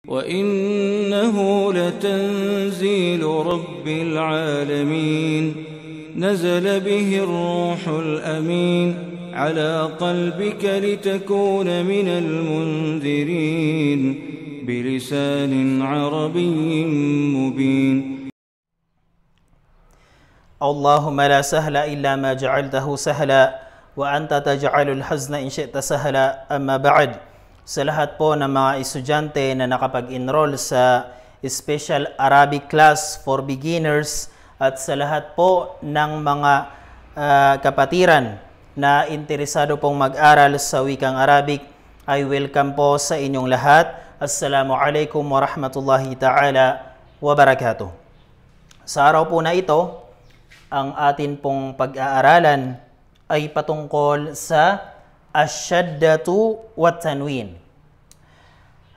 وإنه لتنزيل رب العالمين نزل به الروح الأمين على قلبك لتكون من المنذرين بلسان عربي مبين. اللهم لا سهل إلا ما جعلته سهلا وأنت تجعل الحزن إن شئت سهلا. أما بعد, sa lahat po ng mga estudyante na nakapag-enroll sa Special Arabic Class for Beginners at sa lahat po ng mga kapatiran na interesado pong mag-aral sa wikang Arabic, ay welcome po sa inyong lahat. Assalamualaikum warahmatullahi ta'ala wabarakatuh. Sa araw po na ito, ang atin pong pag-aaralan ay patungkol sa asyaddatu wa tanwin.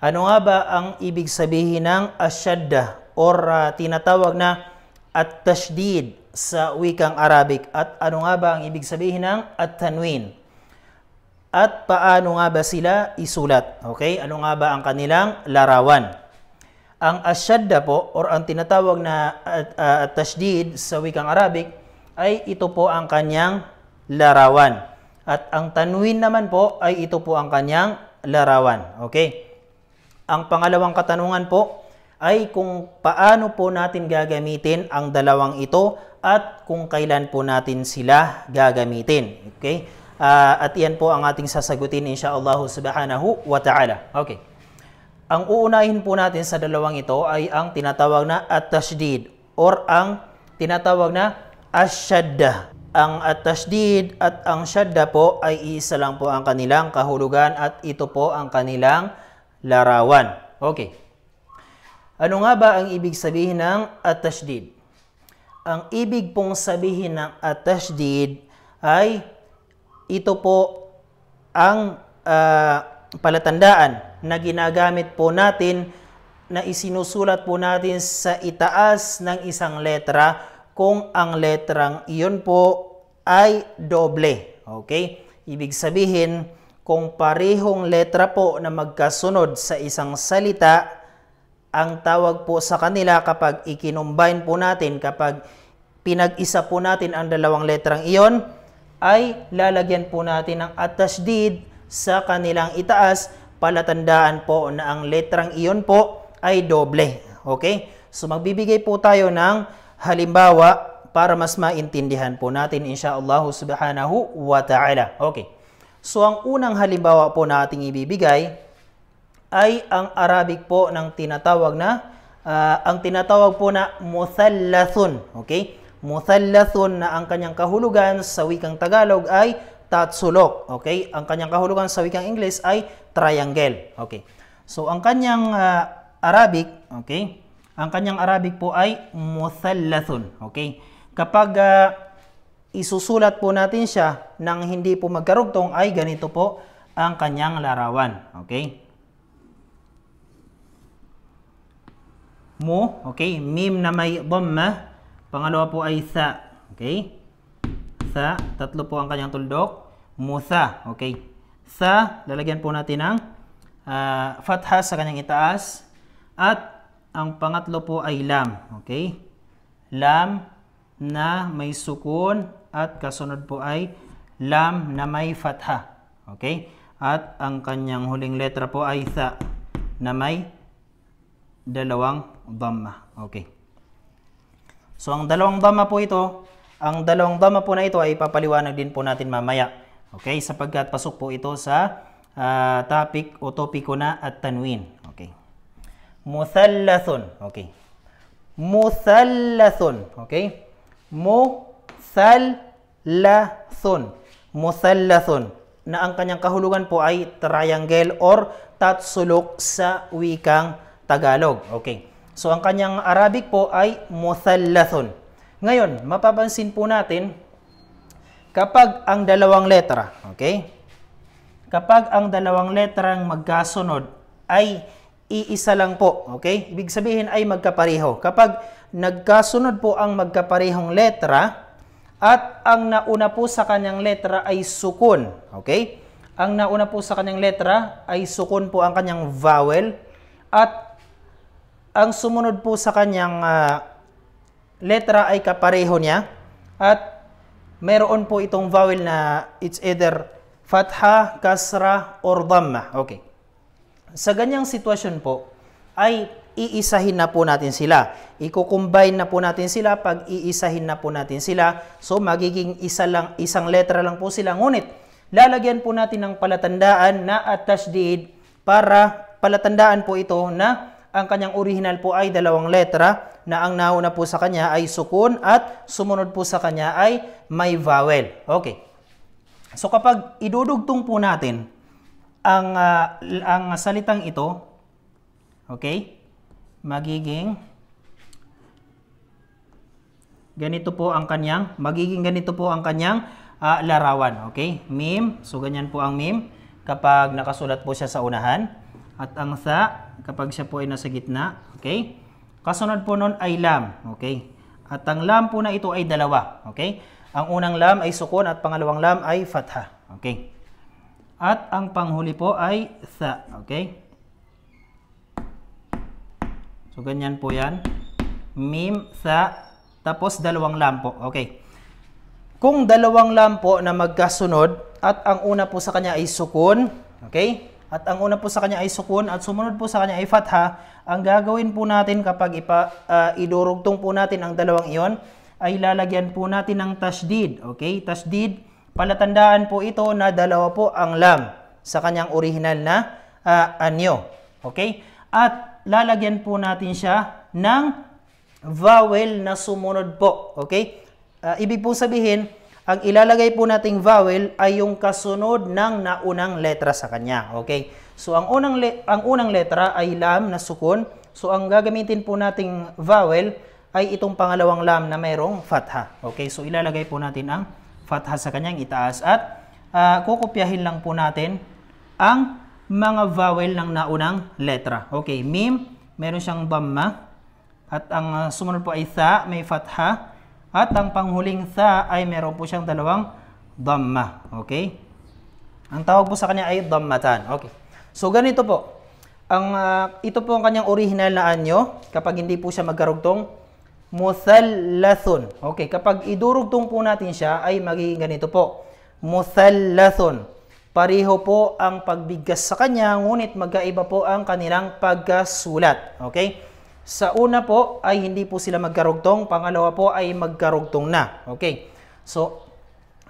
Ano nga ba ang ibig sabihin ng asyadda or tinatawag na at-tashdid sa wikang Arabic? At ano nga ba ang ibig sabihin ng at-tanwin? At paano nga ba sila isulat? Okay? Ano nga ba ang kanilang larawan? Ang asyadda po or ang tinatawag na at-tashdid sa wikang Arabic ay ito po ang kanyang larawan. At ang tanwin naman po ay ito po ang kanyang larawan. Okay? Ang pangalawang katanungan po ay kung paano po natin gagamitin ang dalawang ito at kung kailan po natin sila gagamitin. Okay? At yan po ang ating sasagutin insyaallah subhanahu wa ta'ala. Okay. Ang uunahin po natin sa dalawang ito ay ang tinatawag na at-tashdid or ang tinatawag na asyadda. Ang at-tashdid at ang syadda po ay isa lang po ang kanilang kahulugan at ito po ang kanilang larawan. Okay. Ano nga ba ang ibig sabihin ng at-tashdid? Ang ibig pong sabihin ng at-tashdid ay ito po ang palatandaan na ginagamit po natin na isinusulat po natin sa itaas ng isang letra kung ang letrang iyon po ay doble. Okay? Ibig sabihin, kung parehong letra po na magkasunod sa isang salita, ang tawag po sa kanila kapag ikinumbine po natin, kapag pinag-isa po natin ang dalawang letrang iyon, ay lalagyan po natin ng at-tashdid sa kanilang itaas, palatandaan po na ang letrang iyon po ay doble. Okay? So magbibigay po tayo ng halimbawa para mas maintindihan po natin insyaallah subhanahu wa ta'ala. Okay. So ang unang halimbawa po na ating ibibigay ay ang Arabic po ng tinatawag na ang tinatawag po na muthallathun. Okay? Muthallathun na ang kanyang kahulugan sa wikang Tagalog ay tatsulok. Okay? Ang kanyang kahulugan sa wikang English ay triangle. Okay. So ang kanyang Arabic, okay? Ang kanyang Arabic po ay muthallathun. Okay? Kapag isusulat po natin siya nang hindi po magkarugtong ay ganito po ang kanyang larawan. Okay? Mu, okay? Mim na may dhamma. Pangalawa po ay tha. Okay? Tha, tatlo po ang kanyang tuldok. Mutha. Okay? Tha, lalagyan po natin ng fatha sa kanyang itaas. At ang pangatlo po ay lam. Okay? Lam na may sukun at kasunod po ay lam na may fatha. Okay? At ang kanyang huling letra po ay tha na may dalawang dhamma. Okay. So ang dalawang dhamma po ito, ang dalawang dhamma po na ito ay papaliwanag din po natin mamaya. Okay? Sapagkat pasok po ito sa topic o topiko na at-tanwin. Okay. Muthallathun. Okay. Muthallathun. Okay? Muthallathun. Muthallathun. Na ang kanyang kahulugan po ay triangle or tatsulok sa wikang Tagalog. Okay. So ang kanyang Arabic po ay muthallathun. Ngayon, mapapansin po natin kapag ang dalawang letra, okay? Kapag ang dalawang letrang magkasunod ay iisa lang po, okay? Ibig sabihin ay magkapareho. Kapag nagkasunod po ang magkaparehong letra at ang nauna po sa kanyang letra ay sukun, okay? Ang nauna po sa kanyang letra ay sukun po ang kanyang vowel at ang sumunod po sa kanyang letra ay kapareho niya at meron po itong vowel na it's either fatha, kasra, or dhamma. Okay. Sa ganyang sitwasyon po ay iisahin na po natin sila. Iko-combine na po natin sila pag iisahin na po natin sila. So magiging isang letra lang po sila. Ngunit lalagyan po natin ng palatandaan na at-tashdid para palatandaan po ito na ang kanyang original po ay dalawang letra na ang nauna po sa kanya ay sukun at sumunod po sa kanya ay may vowel. Okay. So kapag idudugtong po natin ang salitang ito, okay, magiging ganito po ang kanyang larawan. Okay? Mim. So ganyan po ang mim kapag nakasulat po siya sa unahan. At ang tha, kapag siya po ay nasa gitna, okay? Kasunod po nun ay lam, okay? At ang lam po na ito ay dalawa, okay? Ang unang lam ay sukun at pangalawang lam ay fatha, okay? At ang panghuli po ay tha, okay? So, ganyan po yan. Mim, tha, tapos dalawang lam po, okay? Kung dalawang lam po na magkasunod at ang una po sa kanya ay sukun, okay? At ang una po sa kanya ay sukun at sumunod po sa kanya ay fatha, ang gagawin po natin kapag idurugtong po natin ang dalawang iyon ay lalagyan po natin ng tashdid. Okay? Tashdid, palatandaan po ito na dalawa po ang lam sa kanyang original na anyo. Okay? At lalagyan po natin siya ng vowel na sumunod po. Okay? Ibig po sabihin, ang ilalagay po nating vowel ay yung kasunod ng naunang letra sa kanya. Okay? So, ang unang letra ay lam na sukun. So, ang gagamitin po nating vowel ay itong pangalawang lam na mayroong fatha. Okay? So, ilalagay po natin ang fatha sa kanyang itaas at kukopyahin lang po natin ang mga vowel ng naunang letra. Okay? Mim, meron siyang dhamma. At ang sumunod po ay tha, may fatha. At ang panghuling tha ay meron po siyang dalawang dhamma. Okay? Ang tawag po sa kanya ay dhammatan. Okay. So, ganito po. Ito po ang kanyang original na anyo. Kapag hindi po siya magkarugtong, muthallathun. Okay. Kapag idurugtong po natin siya, ay magiging ganito po. Muthallathun. Pareho po ang pagbigkas sa kanya, ngunit magkaiba po ang kanilang pagkasulat. Okay? Sa una po ay hindi po sila magkarugtong, pangalawa po ay magkarugtong na. Okay. So,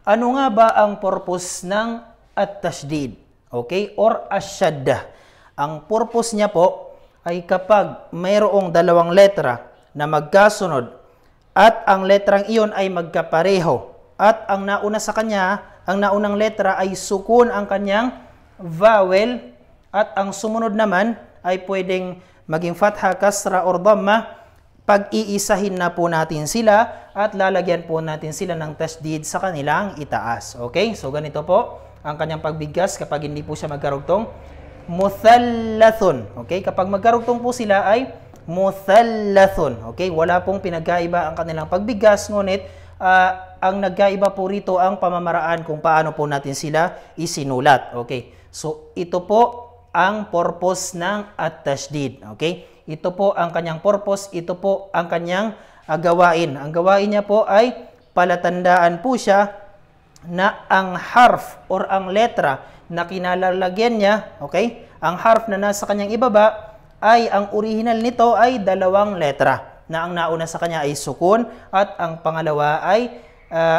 ano nga ba ang purpose ng at-tashdid? Okay? Or asyaddah. Ang purpose niya po ay kapag mayroong dalawang letra na magkasunod at ang letrang iyon ay magkapareho at ang nauna sa kanya, ang naunang letra ay sukun ang kanyang vowel at ang sumunod naman ay pwedeng maging fatha, kasra, or dhamma, pag-iisahin na po natin sila at lalagyan po natin sila ng tashdid sa kanilang itaas. Okay? So, ganito po ang kanyang pagbigkas kapag hindi po siya magkarugtong. Muthallathun. Okay? Kapag magkarugtong po sila ay muthallathun. Okay? Wala pong pinagkaiba ang kanilang pagbigkas, ngunit ang nagkaiba po rito ang pamamaraan kung paano po natin sila isinulat. Okay? So, ito po ang purpose ng at-tashdid. Okay? Ito po ang kanyang purpose, ito po ang kanyang gawain. Ang gawain niya po ay palatandaan po siya na ang harf or ang letra na kinalalagyan niya, okay? Ang harf na nasa kanyang ibaba ay ang original nito ay dalawang letra na ang nauna sa kanya ay sukun at ang pangalawa ay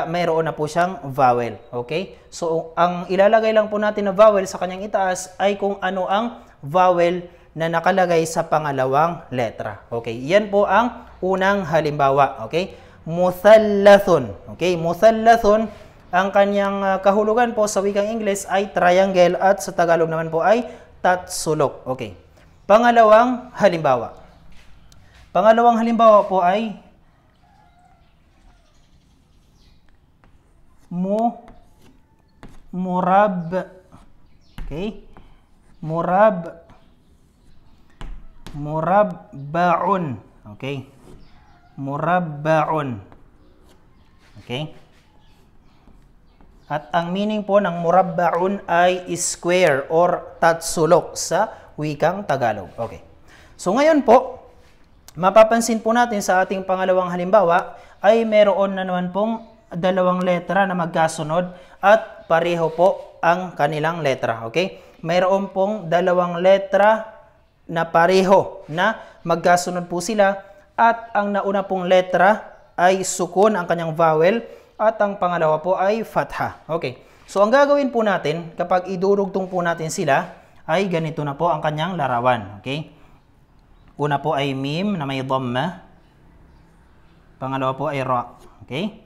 mayroon na po siyang vowel. Okay? So, ang ilalagay lang po natin na vowel sa kanyang itaas ay kung ano ang vowel na nakalagay sa pangalawang letra. Okay? Yan po ang unang halimbawa. Okay? Muthallathun. Okay? Muthallathun, ang kanyang kahulugan po sa wikang Ingles ay triangle at sa Tagalog naman po ay tatsulok. Okay? Pangalawang halimbawa. Pangalawang halimbawa po ay murab. Okay? Murabbaun. Okay? Murabbaun. Okay? At ang meaning po ng murabbaun ay square or tatsulok sa wikang Tagalog. Okay. So ngayon po, mapapansin po natin sa ating pangalawang halimbawa ay meron na naman pong dalawang letra na magkasunod at pareho po ang kanilang letra. Okay? Meron pong dalawang letra na pareho na magkasunod po sila at ang nauna pong letra ay sukun ang kanyang vowel at ang pangalawa po ay fatha. Okay. So ang gagawin po natin kapag idurugtong po natin sila ay ganito na po ang kanyang larawan. Okay? Una po ay mim na may dhamma. Pangalawa po ay ra. Okay?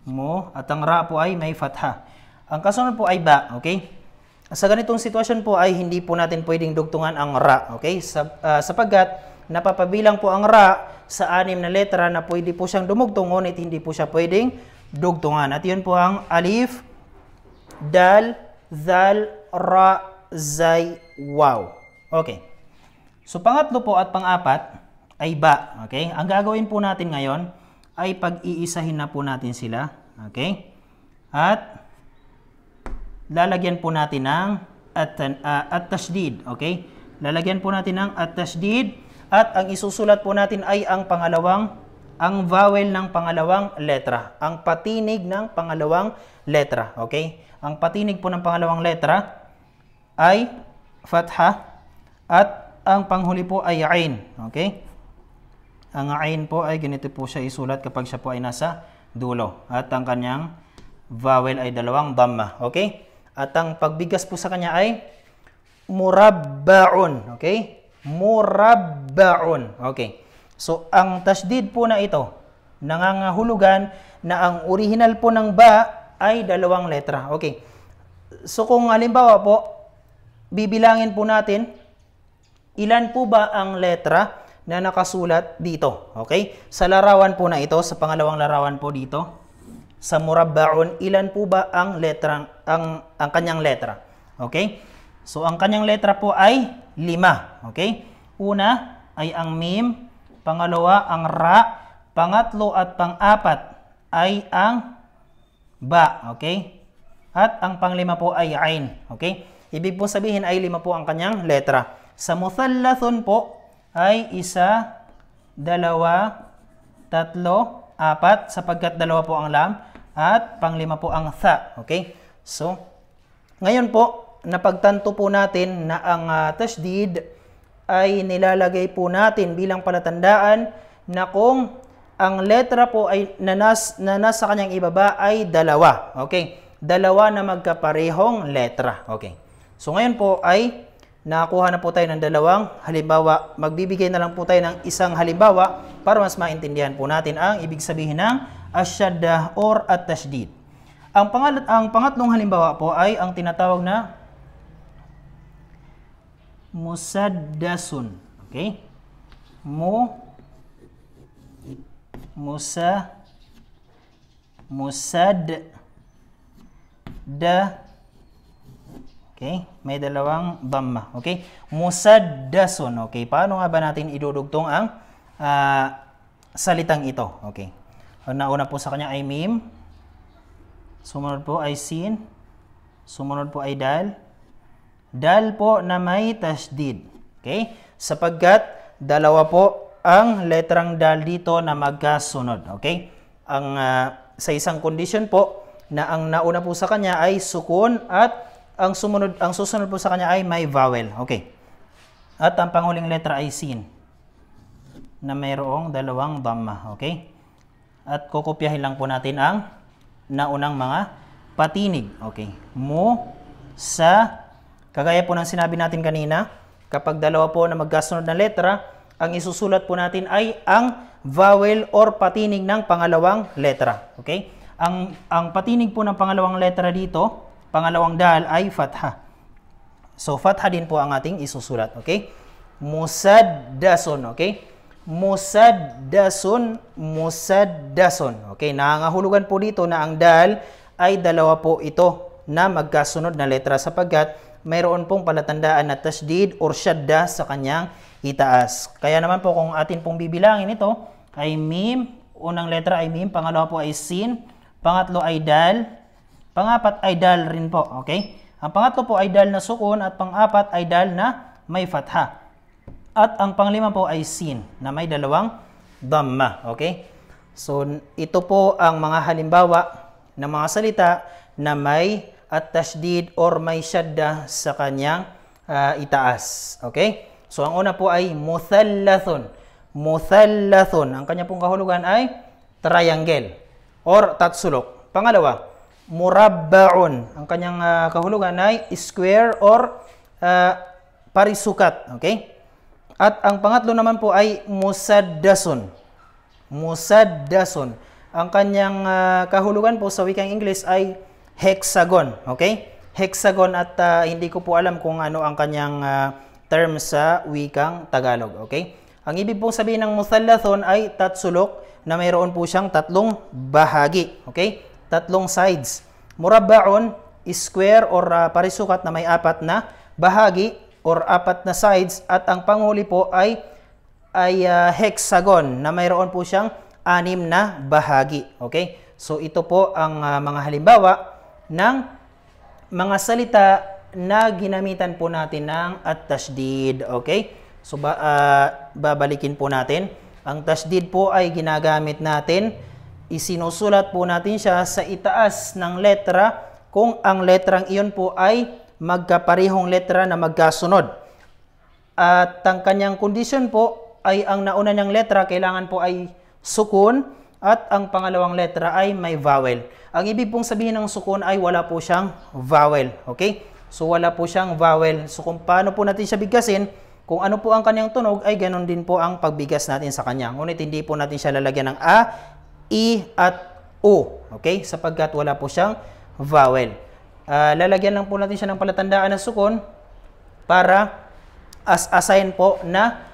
Mo at ang ra po ay may fatha. Ang kasunod po ay ba. Okay? Sa ganitong sitwasyon po ay hindi po natin pwedeng dugtungan ang ra. Okay? Sapagkat napapabilang po ang ra sa 6 na letra na pwede po siyang dumugtong ngunit hindi po siya pwedeng dugtungan. At yun po ang alif, dal, zal, ra, zay, waw. Okay. So, pangatlo po at pang-apat ay ba. Okay? Ang gagawin po natin ngayon ay pag-iisahin na po natin sila. Okay? At lalagyan po natin ng at-tashdid. Okay? Lalagyan po natin ng at-tashdid at ang isusulat po natin ay ang vowel ng pangalawang letra. Ang patinig ng pangalawang letra. Okay? Ang patinig po ng pangalawang letra ay fatha at ang panghuli po ay ain. Okay? Ang ain po ay ganito po siya isulat kapag siya po ay nasa dulo. At ang kanyang vowel ay dalawang dhamma. Okay? At ang pagbigas po sa kanya ay murabbaun. Okay? Murabbaun. Okay. So, ang tasdid po na ito, nangangahulugan na ang original po ng ba ay dalawang letra. Okay. So, kung halimbawa po, bibilangin po natin, ilan po ba ang letra na nakasulat dito? Okay? Sa larawan po na ito, sa pangalawang larawan po dito, sa murabbaun, ilan po ba ang letra, ang kanyang letra? Okay? So, ang kanyang letra po ay 5. Okay? Una ay ang mim, pangalawa ang ra, pangatlo at pang-apat ay ang ba. Okay? At ang panglima po ay ain. Okay? Ibig po sabihin ay 5 po ang kanyang letra. Sa muthallathun po ay 1, 2, 3, 4 sapagkat 2 po ang lam at panglima po ang tha. Okay? So, ngayon po, napagtanto po natin na ang tashdid ay nilalagay po natin bilang palatandaan na kung ang letra po ay nasa kanyang ibaba ay 2. Okay? 2 na magkaparehong letra. Okay? So, ngayon po ay nakakuha na po tayo ng 2 halimbawa. Magbibigay na lang po tayo ng isang halimbawa para mas maintindihan po natin ang ibig sabihin ng asyaddah or at-tashdid. Ang pangatlong halimbawa po ay ang tinatawag na musaddasun. Okay? Okay? May dalawang dhamma. Okay? Musaddasun. Okay? Paano nga ba natin idudugtong ang salitang ito? Okay? Ang nauna po sa kanya ay mim. Sumunod po ay sin. Sumunod po ay dal. Dal po na may tashdid. Okay? Sapagkat 2 po ang letrang dal dito na magkasunod. Okay? Sa isang kondisyon po na ang nauna po sa kanya ay sukun at ang susunod po sa kanya ay may vowel. Okay. At ang panghuling letra ay sin na mayroong 2 dhamma. Okay? At kokopyahin lang po natin ang naunang mga patinig. Okay. Mo, sa, kagaya po ng sinabi natin kanina, kapag 2 po na magkasunod na letra, ang isusulat po natin ay ang vowel or patinig ng pangalawang letra. Okay? Ang patinig po ng pangalawang letra dito, pangalawang dal ay fatha. So, fatha din po ang ating isusulat. Okay? Musaddasun. Okay? Musaddasun. Musaddasun. Okay? Nangangahulugan po dito na ang dal ay 2 po ito na magkasunod na letra sapagkat mayroon pong palatandaan na tashdid or syadda sa kanyang itaas. Kaya naman po kung atin pong bibilangin ito ay mim. Unang letra ay mim. Pangalawa po ay sin. Pangatlo ay dal. Pang-apat ay dal rin po, okay? Ang pangatlo po ay dal na sukun at pang-apat ay dal na may fatha. At ang panglima po ay sin na may dalawang dhamma. Okay? So, ito po ang mga halimbawa ng mga salita na may at-tashdid or may shadda sa kanyang itaas. Okay? So, ang una po ay muthallathun. Muthallathun. Ang kanya pong kahulugan ay triangle or tatsulok. Pangalawa, murabba'un. Ang kanyang kahulugan ay square or parisukat. Okay? At ang pangatlo naman po ay musaddasun. Musaddasun. Ang kanyang kahulugan po sa wikang English ay hexagon. Okay? Hexagon at hindi ko po alam kung ano ang kanyang term sa wikang Tagalog. Okay? Ang ibig pong sabihin ng muthallathun ay tatsulok na mayroon po siyang tatlong bahagi. Okay? Tatlong sides. Murabba'un, square or parisukat na may apat na bahagi or apat na sides. At ang panghuli po ay hexagon na mayroon po siyang 6 na bahagi. Okay? So ito po ang mga halimbawa ng mga salita na ginamitan po natin ng at-tashdid. Okay? So babalikin po natin. Ang tashdid po ay ginagamit natin, isinusulat po natin siya sa itaas ng letra kung ang letrang iyon po ay magkaparehong letra na magkasunod. At ang kanyang kondisyon po ay ang nauna niyang letra kailangan po ay sukun at ang pangalawang letra ay may vowel. Ang ibig pong sabihin ng sukun ay wala po siyang vowel. Okay? So wala po siyang vowel. So kung paano po natin siya bigkasin, kung ano po ang kanyang tunog ay ganoon din po ang pagbigas natin sa kanya. Ngunit hindi po natin siya lalagyan ng a, i at o. Okay? Sapagkat wala po siyang vowel. Lalagyan lang po natin siya ng palatandaan na sukun para as-assign po na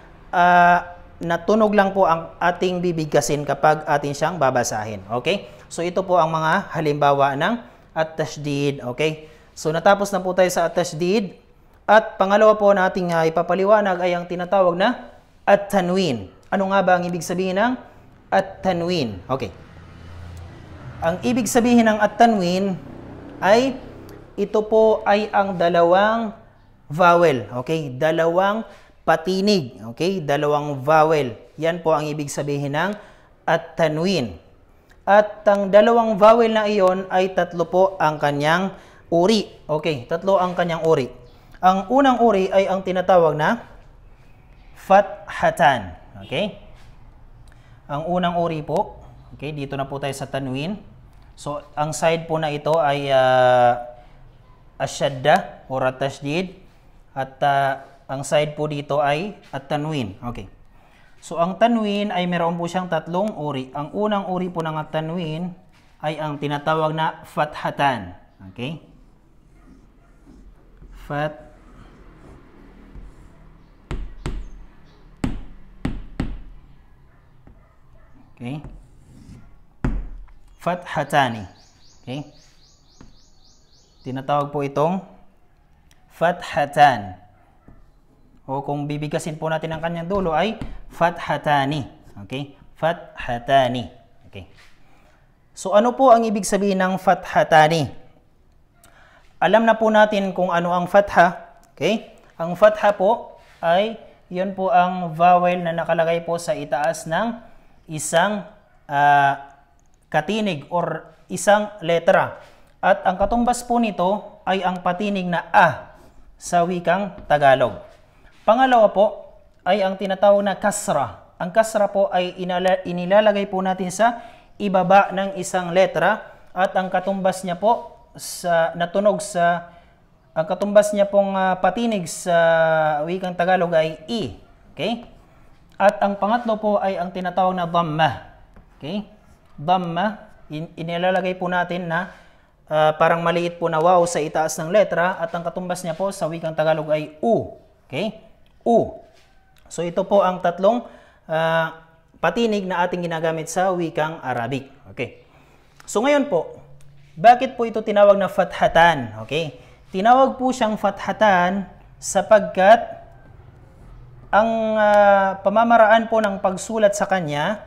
natunog lang po ang ating bibigkasin kapag atin siyang babasahin. Okay? So ito po ang mga halimbawa ng at-tashdid. Okay? So natapos na po tayo sa at-tashdid. At pangalawa po nating ipapaliwanag ay ang tinatawag na at-tanwin. Ano nga ba ang ibig sabihin ng at-tanwin? Okay. Ang ibig sabihin ng at-tanwin ay ito po ay ang dalawang vowel. Okay? Dalawang patinig. Okay? Dalawang vowel. Yan po ang ibig sabihin ng at-tanwin. At ang dalawang vowel na iyon ay tatlo po ang kanyang uri. Okay? Tatlo ang kanyang uri. Ang unang uri ay ang tinatawag na fathatan. Okay? Ang unang uri po, okay, dito na po tayo sa tanwin. So, ang side po na ito ay asyadda or at-tashdid. At ang side po dito ay at-tanwin. Okay. So, ang tanwin ay meron po siyang tatlong uri. Ang unang uri po ng at-tanwin ay ang tinatawag na fathatan. Okay? Okay. Fathatani. Okay. Tinatawag po itong fathatan. O kung bibigkasin po natin ang kanyang dulo ay fathatani. Okay. Fathatani. Okay. So ano po ang ibig sabihin ng fathatani? Alam na po natin kung ano ang fatha. Okay. Ang fatha po ay yun po ang vowel na nakalagay po sa itaas ng isang katinig or isang letra. At ang katumbas po nito ay ang patinig na a sa wikang Tagalog. Pangalawa po ay ang tinatawag na kasra. Ang kasra po ay inilalagay po natin sa ibaba ng isang letra at ang katumbas niya po sa natunog sa ang katumbas niya pong patinig sa wikang Tagalog ay i. Okay? At ang pangatlo po ay ang tinatawag na dhamma. Okay? Dhamma, inilalagay po natin na parang maliit po na waw sa itaas ng letra at ang katumbas niya po sa wikang Tagalog ay u. Okay? U. So ito po ang tatlong patinig na ating ginagamit sa wikang Arabic. Okay? So ngayon po, bakit po ito tinawag na fathatan? Okay? Tinawag po siyang fathatan sapagkat ang pamamaraan po ng pagsulat sa kanya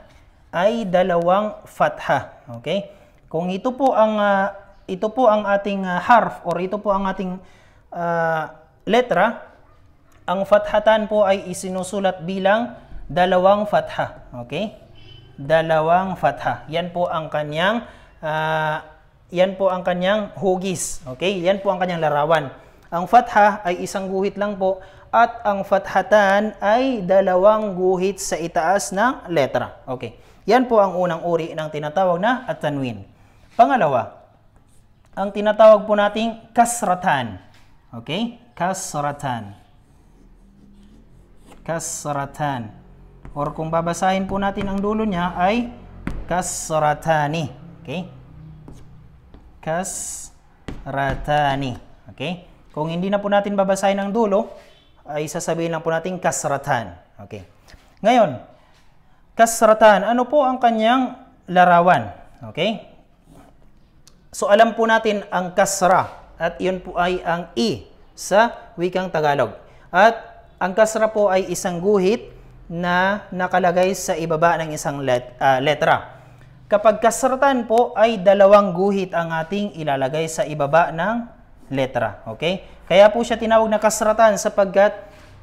ay dalawang fatha. Okay? Kung ito po ang ating harf or ito po ang ating letra, ang fathatan po ay isinusulat bilang dalawang fatha. Okay? Dalawang fatha. Yan po ang kanyang hugis. Okay? Yan po ang kanyang larawan. Ang fatha ay isang guhit lang po at ang fathatan ay dalawang guhit sa itaas ng letra. Okay. Yan po ang unang uri ng tinatawag na at-tanwin. Pangalawa, ang tinatawag po nating kasratan. Okay? Kasratan. Kasratan. Or kung babasahin po natin ang dulo niya ay kasratani. Okay? Kasratani. Okay? Kung hindi na po natin babasahin ang dulo, ay sasabihin lang po natin kasratan. Okay. Ngayon, kasratan, ano po ang kanyang larawan? Okay? So, alam po natin ang kasra at yun po ay ang i sa wikang Tagalog. At ang kasra po ay isang guhit na nakalagay sa ibaba ng isang letra. Kapag kasratan po ay dalawang guhit ang ating ilalagay sa ibaba ng letra. Okay? Kaya po siya tinawag na kasratan sapagkat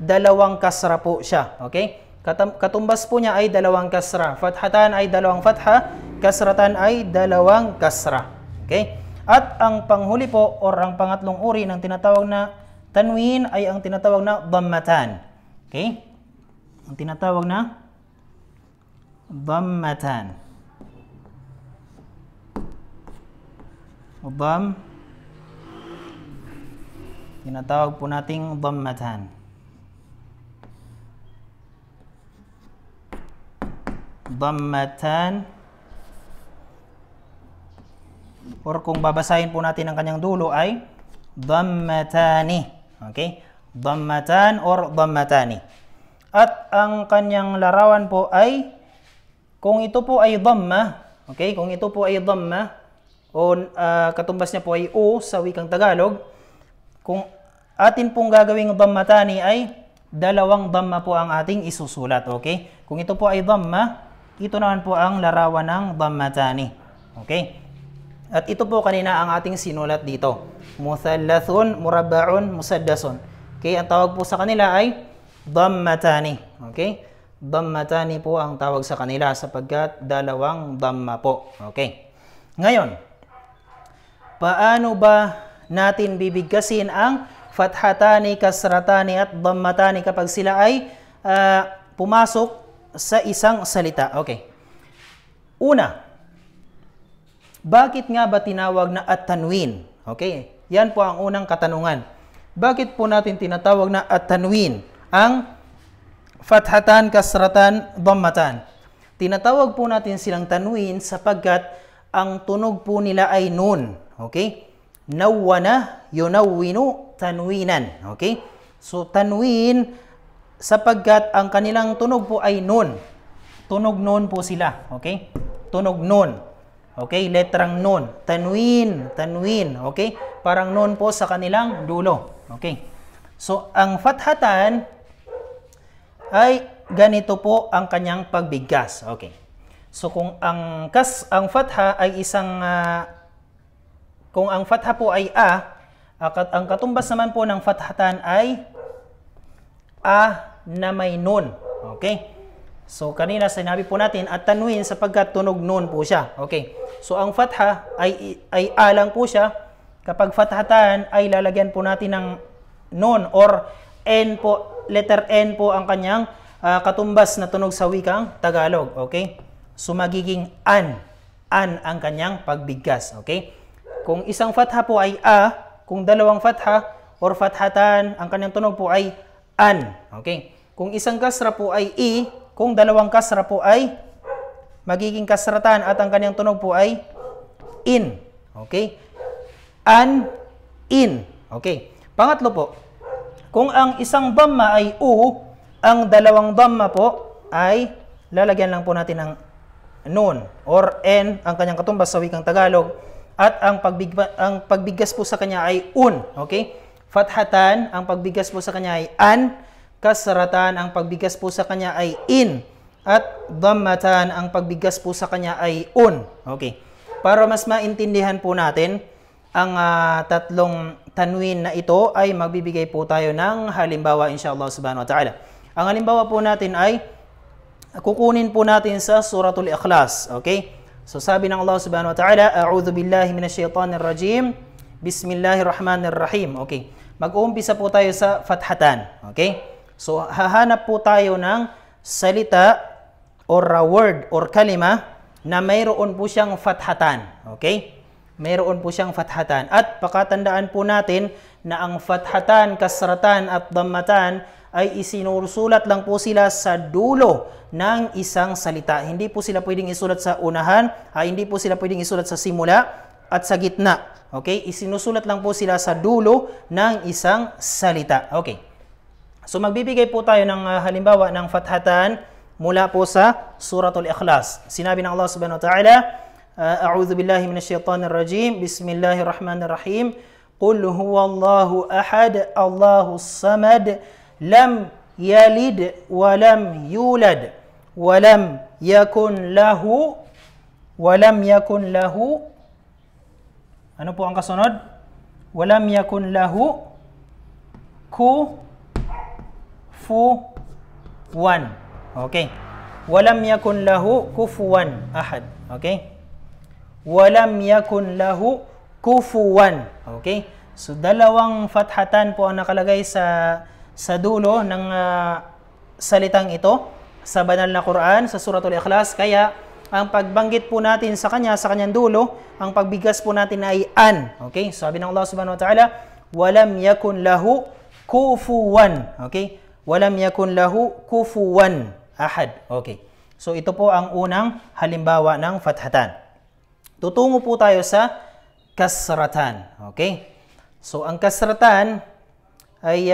dalawang kasra po siya. Okay? Katumbas po niya ay dalawang kasra. Fathatan ay dalawang fatha, kasratan ay dalawang kasra. Okay? At ang panghuli po or ang pangatlong uri ng tinatawag na tanwin ay ang tinatawag na dhammatan. Okay? Ang tinatawag na dhammatan. Tinatawag po nating dhammatan. Dhammatan. Or kung babasahin po natin ang kanyang dulo ay dhammatani. Okay? Dhammatan or dhammatani. At ang kanyang larawan po ay kung ito po ay dhamma, okay? Kung ito po ay dhamma o katumbas niya po ay u sa wikang Tagalog, kung atin pong gagawing dhammatani ay dalawang dhamma po ang ating isusulat. Okay? Kung ito po ay dhamma, ito naman po ang larawan ng dhammatani. Okay? At ito po kanina ang ating sinulat dito. Muthallathun, murabba'un, musaddasun. Okay? Ang tawag po sa kanila ay dhammatani. Okay? Dhammatani po ang tawag sa kanila sapagkat dalawang dhamma po. Okay? Ngayon, paano ba natin bibigkasin ang fathatani, kasratani at dhammatani kapag sila ay pumasok sa isang salita? Okay. Una, bakit nga ba tinawag na at-tanwin? Okay. Yan po ang unang katanungan. Bakit po natin tinatawag na at-tanwin ang fathatan, kasratan, dhammatan? Tinatawag po natin silang tanwin sapagkat ang tunog po nila ay nun. Okay? Nawwana, yunawwinu, tanwinan. Okay? So, tanwin, sapagkat ang kanilang tunog po ay nun. Tunog nun po sila. Okay? Tunog nun. Okay? Letrang nun. Tanwin, tanwin. Okay? Parang nun po sa kanilang dulo. Okay? So, ang fathatan ay ganito po ang kanyang pagbigkas. Okay? So, kung ang fatha ay isang kung ang fatha po ay ang katumbas naman po ng fathatan ay na may nun. Okay? So, kanina sinabi po natin at tanwin sapagkat tunog nun po siya. Okay? So, ang fatha ay lang po siya. Kapag fathatan ay lalagyan po natin ng nun or n po, letter n po ang kanyang katumbas na tunog sa wikang Tagalog. Okay? So, magiging an ang kanyang pagbigkas. Okay? Kung isang fatha po ay kung dalawang fatha or fathatan, ang kanyang tunog po ay an. Okay? Kung isang kasra po ay kung dalawang kasra po ay magiging kasratan at ang kanyang tunog po ay in. Okay? An, in. Okay? Pangatlo po, kung ang isang dhamma ay ang dalawang dhamma po ay lalagyan lang po natin ng nun or n, ang kanyang katumbas sa wikang Tagalog. At ang pagbigkas po sa kanya ay okay? Fathatan, ang pagbigkas po sa kanya ay an. Kasratan, ang pagbigkas po sa kanya ay in. At dhammatan, ang pagbigkas po sa kanya ay Okay? Para mas maintindihan po natin ang tatlong tanwin na ito ay magbibigay po tayo ng halimbawa inshallah subhanahu wa ta'ala. Ang halimbawa po natin ay kukunin po natin sa Suratul Ikhlas. Okay? So sabi ng Allah subhanahu wa ta'ala, A'udhu billahi minasyaitanir rajim. Bismillahirrahmanirrahim. Okay. Mag-uumpisa po tayo sa fathatan. Okay? So hahanap po tayo ng salita or word or kalima na mayroon po siyang fathatan. Okay? Mayroon po siyang fathatan. At pakatandaan po natin na ang fathatan, kasratan at dhammatan ay isinusulat lang po sila sa dulo ng isang salita. Hindi po sila pwedeng isulat sa unahan, hindi po sila pwedeng isulat sa simula at sa gitna. Okay? Isinusulat lang po sila sa dulo ng isang salita. Okay. So magbibigay po tayo ng halimbawa ng fathatan mula po sa Suratul Ikhlas. Sinabi ng Allah subhanahu wa ta'ala, A'udhu billahi minasyaitanir rajim. Bismillahirrahmanirrahim. Qul huwallahu ahad, Allahus samad, lam yalid wa lam yulad wa lam yakun lahu ano po ang kasunod? Wa lam yakun lahu kufuwan. Okay. Wa lam yakun lahu kufuwan ahad. Okay? Walam yakun lahu kufuwan. Okay? So dalawang fathatan po ang nakalagay sa dulo ng salitang ito sa banal na Quran sa Suratul Ikhlas. Kaya ang pagbanggit po natin sa kanyang dulo, ang pagbigas po natin ay an. Okay? Sabi ng Allah subhanahu wa ta'ala, walam yakun lahu kufuwan. Okay? Walam yakun lahu kufuwan ahad. Okay. So ito po ang unang halimbawa ng fathatan. Tutungo po tayo sa kasratan. Okay? So, ang kasratan ay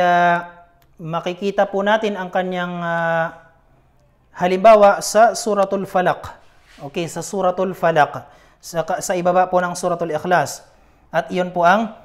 makikita po natin ang kanyang halimbawa sa Suratul Falaq. Okay, sa Suratul Falaq. Sa ibaba po ng Suratul Ikhlas. At iyon po ang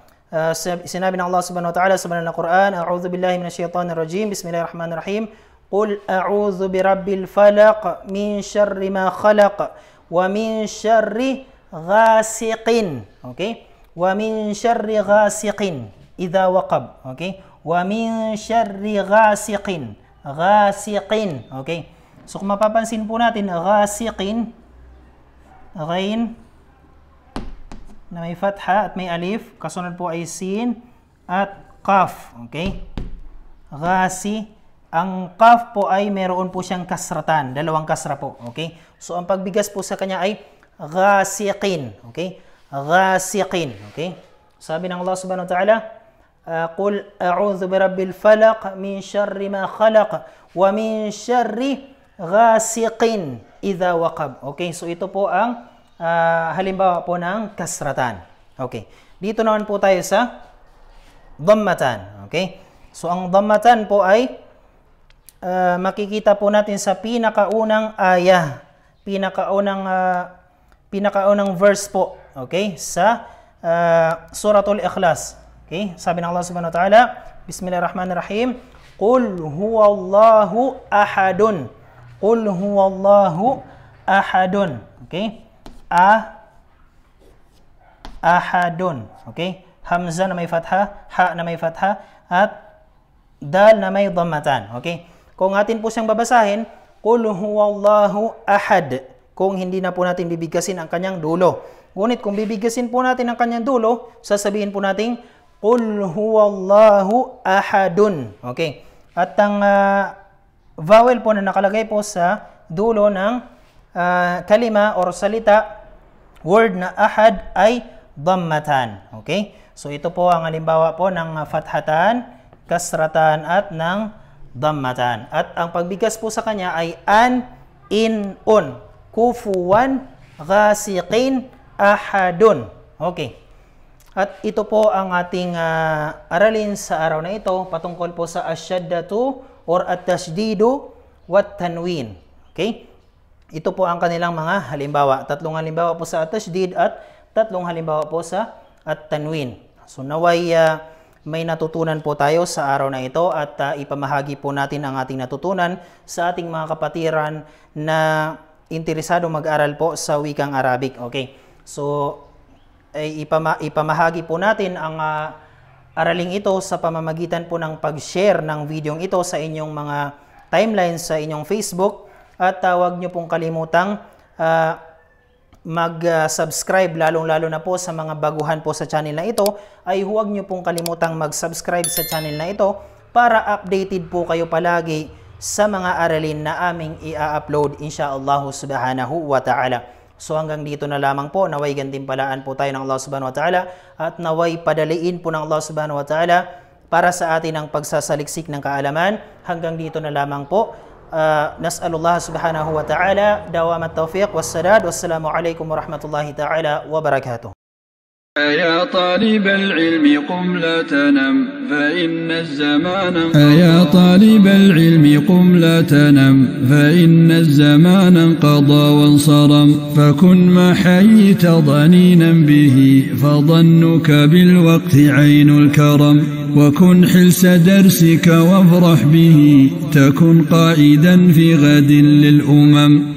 sinabi ng Allah subhanahu wa ta'ala sa banal na Quran, A'udhu billahi minasyaitanir rajim. Bismillahirrahmanirrahim. Qul a'udhu birabbil falaq min syarri ma khalaq wa min syarri ghasiqin. Okay? Wa min syarri ghasiqin idza waqab. Okay? Wa min syarri ghasiqin. Ghasiqin. Okay? So kung mapapansin po natin, ghasiqin, ghain na may fatha at may alif, kasunod po ay sin at qaf. Okay? Ghasi. Ang qaf po ay meron po siyang kasratan, dalawang kasra po. Okay? So ang pagbigas po sa kanya ay ghasiqin. Okay? Ghasiqin. Okay? Sabi ng Allah subhanahu wa ta'ala, Qul a'udhu birabbil falaq min syarri ma khalaq wa min syarri ghasiqin idza waqab. Okay? So ito po ang halimbawa po ng kasratan. Okay? Dito naman po tayo sa dhammatan. Okay? So ang dhammatan po ay makikita po natin sa pinakaunang ayah, pinakaunang verse po, okay, sa Suratul Ikhlas. Okay? Sabi ng Allah subhanahu wa ta'ala, Bismillahirrahmanirrahim, Qul huwallahu ahadun. Qul huwallahu ahadun. Okay? Ahadun. Okay? Hamza na may fatha, ha na may fatha, at dal na may dhammatan. Okay? Kung atin po siyang babasahin, Qul huwallahu ahad. Kung hindi na po natin bibigkasin ang kanyang dulo. Ngunit kung bibigkasin po natin ang kanyang dulo, sasabihin po natin, Qul huwallahu ahadun. Okay? At ang vowel po na nakalagay po sa dulo ng kalima or salita, word na ahad ay dhammatan. Okay? So ito po ang halimbawa po ng fathatan, kasratan at ng dhammatan. At ang pagbigas po sa kanya ay an, in, un. Kufuwan, ghasiqin, ahadun. Okay. At ito po ang ating aralin sa araw na ito patungkol po sa asyaddatu or at-tashdidu wat tanwin. Okay? Ito po ang kanilang mga halimbawa. 3 halimbawa po sa at-tashdid at 3 halimbawa po sa at-tanwin. So naway may natutunan po tayo sa araw na ito at ipamahagi po natin ang ating natutunan sa ating mga kapatiran na interesado mag-aral po sa wikang Arabic. Okay. So ay ipamahagi po natin ang araling ito sa pamamagitan po ng pag-share ng videong ito sa inyong mga timelines sa inyong Facebook. At huwag nyo pong kalimutang mag-subscribe, lalong-lalo na po sa mga baguhan po sa channel na ito, ay huwag nyo pong kalimutang mag-subscribe sa channel na ito para updated po kayo palagi sa mga aralin na aming i-upload insyaallah subhanahu wa ta'ala. So hanggang dito na lamang po, naway gantimpalaan po tayo ng Allah subhanahu wa ta'ala at naway padaliin po ng Allah subhanahu wa ta'ala para sa atin ang pagsasaliksik ng kaalaman. Hanggang dito na lamang po. Nas'alullah subhanahu wa ta'ala dawamat tawfiq wassadad. Wassalamu alaikum warahmatullahi ta'ala wabarakatuh. يا طالب العلم قم لا تنم فإن الزمان يا طالب العلم قم لا تنم فإن الزمان انقضى وانصرم فكن ما حييت ضنينا به فظنك بالوقت عين الكرم وكن حلس درسك وافرح به تكن قائدا في غد للأمم